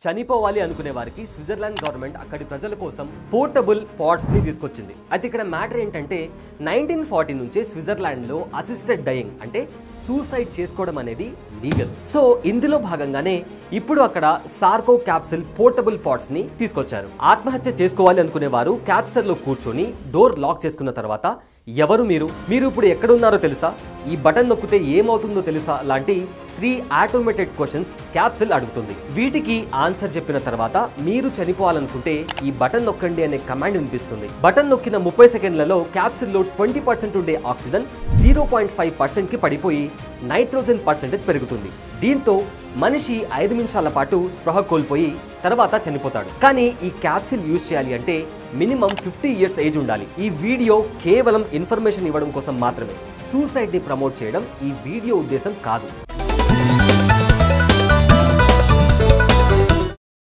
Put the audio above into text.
చనిపోవాలి అనుకునే వారికి స్విట్జర్లాండ్ గవర్నమెంట్ అక్కడి ప్రజల కోసం పోర్టబుల్ పాట్స్ ని తీసుకొచ్చింది. అయితే ఇక్కడ మ్యాటర్ ఏంటంటే 1940 నుంచే స్విట్జర్లాండ్ లో అసిస్టెడ్ డయింగ్ అంటే సూసైడ్ చేసుకోవడం అనేది లీగల్. సో ఇందులో భాగంగానే ఇప్పుడు అక్కడ సార్కో క్యాప్సిల్ పోర్టబుల్ పాట్స్ ని తీసుకొచ్చారు. ఆత్మహత్య చేసుకోవాలి అనుకునే వారు క్యాప్సిల్ లో కూర్చొని డోర్ లాక్ చేసుకున్న తర్వాత ఎవరు మీరు ఇప్పుడు ఎక్కడున్నారో తెలుసా, ఈ బటన్ నొక్కితే ఏమవుతుందో తెలుసా లాంటి 3 ఆటోమేటెడ్ క్వశ్చన్స్ క్యాప్సిల్ అడుగుతుంది. వీటికి ఆన్సర్ చెప్పిన తర్వాత మీరు చనిపోవాలనుకుంటే ఈ బటన్ నొక్కండి అనే కమాండ్ వినిపిస్తుంది. బటన్ నొక్కిన 30 సెకండ్లలో క్యాప్సిల్లో 20% ఉండే ఆక్సిజన్ 0.5% కి పడిపోయి నైట్రోజన్ పర్సెంటేజ్ పెరుగుతుంది. దీంతో మనిషి 5 నిమిషాల పాటు స్పృహ కోల్పోయి తర్వాత చనిపోతాడు. కానీ ఈ క్యాప్సిల్ యూజ్ చేయాలి అంటే మినిమం 50 ఇయర్స్ ఏజ్ ఉండాలి. ఈ వీడియో కేవలం ఇన్ఫర్మేషన్ ఇవ్వడం కోసం మాత్రమే. సూసైడ్ ని ప్రమోట్ చేయడం ఈ వీడియో ఉద్దేశం కాదు.